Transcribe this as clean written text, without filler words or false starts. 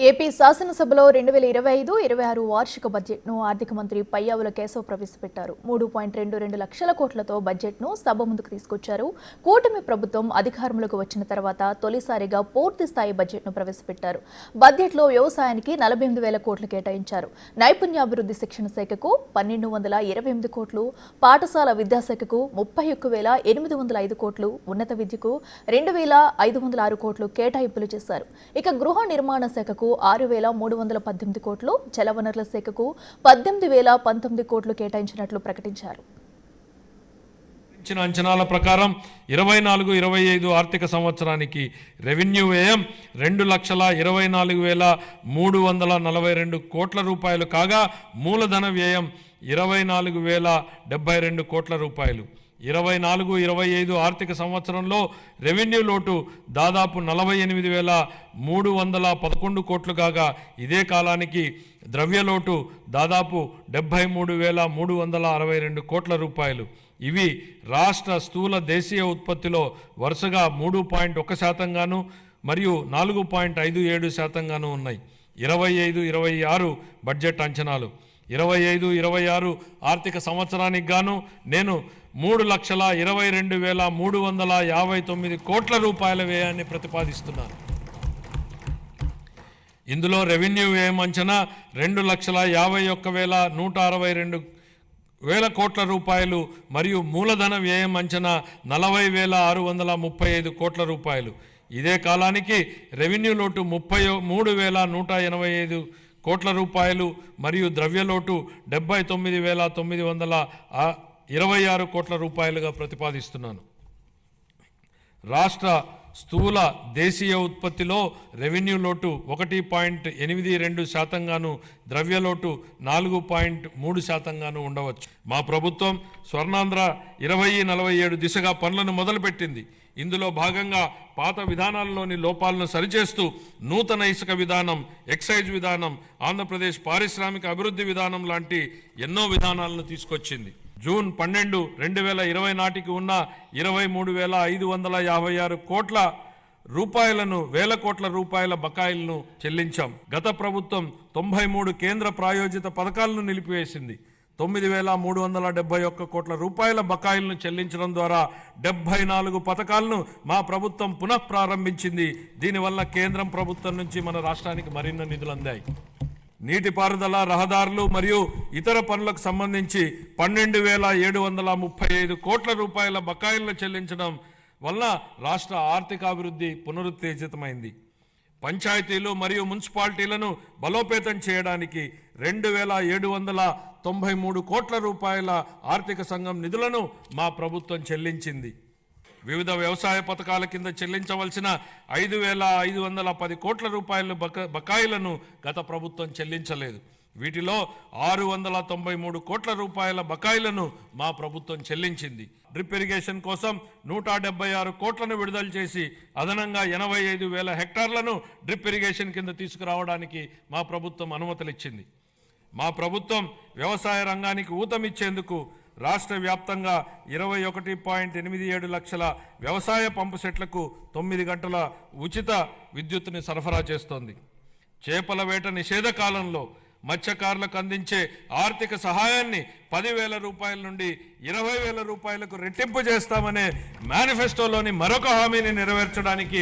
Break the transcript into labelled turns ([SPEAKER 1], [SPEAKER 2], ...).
[SPEAKER 1] AP శాసనసభలో 2025-26 వార్షిక బడ్జెట్ను ఆర్థిక మంత్రి పయ్యావుల కేశవ్ ప్రవేశపెట్టారు. 3.22 లక్షల కోట్లతో బడ్జెట్ను సభ ముందుకు తీసుకొచ్చారు. కూటమి ప్రభుత్వం అధికారంలోకి వచ్చిన తర్వాత తొలిసారిగా పూర్తి స్థాయి బడ్జెట్ను ప్రవేశపెట్టారు. బడ్జెట్లో వ్యవసాయానికి 48,000 కోట్లు కేటాయించారు. నైపుణ్యాభివృద్ధి శిక్షణ శాఖకు 1,228 కోట్లు, పాఠశాల విద్యాశాఖకు 31,805 కోట్లు, ఉన్నత విద్యకు 2,506 కోట్లు కేటాయింపులు చేశారు. ఇక గృహ నిర్మాణ శాఖకు 6,318 కోట్లు, జలవనరుల శాఖకు 18,019 కోట్లు కేటాయించినట్లు ప్రకటించారు.
[SPEAKER 2] అంచనాల ప్రకారం 24-25 ఆర్థిక సంవత్సరానికి రెవెన్యూ వ్యయం 2,24,342 కోట్ల రూపాయలు కాగా మూలధన వ్యయం 24,072 కోట్ల రూపాయలు. 24-25 ఆర్థిక సంవత్సరంలో రెవెన్యూ లోటు దాదాపు 48,311 కోట్లు కాగా ఇదే కాలానికి ద్రవ్యలోటు దాదాపు 73,362 కోట్ల రూపాయలు. ఇవి రాష్ట్ర స్థూల దేశీయ ఉత్పత్తిలో వరుసగా 3.1% మరియు 4.57% ఉన్నాయి. 25-26 బడ్జెట్ అంచనాలు. 25-26 ఆర్థిక సంవత్సరానికి గాను నేను 3,22,359 కోట్ల రూపాయల వ్యయాన్ని ప్రతిపాదిస్తున్నాను. ఇందులో రెవెన్యూ వ్యయం అంచనా 2,51,162 కోట్ల రూపాయలు మరియు మూలధన వ్యయం అంచనా 40,635 కోట్ల రూపాయలు. ఇదే కాలానికి రెవెన్యూ లోటు 33,185 కోట్ల రూపాయలు మరియు ద్రవ్యలోటు 79,926 కోట్ల రూపాయలుగా ప్రతిపాదిస్తున్నాను. రాష్ట్ర స్థూల దేశీయ ఉత్పత్తిలో రెవెన్యూ లోటు 1.82% గాను, ద్రవ్యలోటు 4.3% గాను ఉండవచ్చు. మా ప్రభుత్వం స్వర్ణాంధ్ర 2047 దిశగా పనులను మొదలుపెట్టింది. ఇందులో భాగంగా పాత విధానాల్లోని లోపాలను సరిచేస్తూ నూతన ఇసుక విధానం, ఎక్సైజ్ విధానం, ఆంధ్రప్రదేశ్ పారిశ్రామిక అభివృద్ధి విధానం లాంటి ఎన్నో విధానాలను తీసుకొచ్చింది. జూన్ 12, 2020 నాటికి ఉన్న 23,556 కోట్ల రూపాయలను 1,000 కోట్ల రూపాయల బకాయిలను చెల్లించాం. గత ప్రభుత్వం 93 కేంద్ర ప్రాయోజిత పథకాలను నిలిపివేసింది. 9,371 కోట్ల రూపాయల బకాయిలను చెల్లించడం ద్వారా 74 పథకాలను మా ప్రభుత్వం పునఃప్రారంభించింది. దీనివల్ల కేంద్రం ప్రభుత్వం నుంచి మన రాష్ట్రానికి మరిన్ని నిధులు అందాయి. నీటిపారుదల, రహదారులు మరియు ఇతర పనులకు సంబంధించి 12,735 కోట్ల రూపాయల బకాయిలను చెల్లించడం వల్ల రాష్ట్ర ఆర్థికాభివృద్ధి పునరుత్తేజితమైంది. పంచాయతీలు మరియు మున్సిపాలిటీలను బలోపేతం చేయడానికి 2,793 కోట్ల రూపాయల ఆర్థిక సంఘం నిధులను మా ప్రభుత్వం చెల్లించింది. వివిధ వ్యవసాయ పథకాల కింద చెల్లించవలసిన 5,510 కోట్ల రూపాయల బకాయిలను గత ప్రభుత్వం చెల్లించలేదు. వీటిలో 693 కోట్ల రూపాయల బకాయిలను మా ప్రభుత్వం చెల్లించింది. డ్రిప్ ఇరిగేషన్ కోసం 176 కోట్లను విడుదల చేసి అదనంగా 85,000 హెక్టార్లను డ్రిప్ ఇరిగేషన్ కింద తీసుకురావడానికి మా ప్రభుత్వం అనుమతులిచ్చింది. మా ప్రభుత్వం వ్యవసాయ రంగానికి ఊతమిచ్చేందుకు రాష్ట్ర వ్యాప్తంగా 21.87 లక్షల వ్యవసాయ పంపు సెట్లకు 9 గంటల ఉచిత విద్యుత్తుని సరఫరా చేస్తోంది. చేపల వేట నిషేధ కాలంలో మత్స్యకారులకు అందించే ఆర్థిక సహాయాన్ని 10,000 రూపాయల నుండి 20,000 రూపాయలకు రెట్టింపు చేస్తామనే మేనిఫెస్టోలోని మరొక హామీని నెరవేర్చడానికి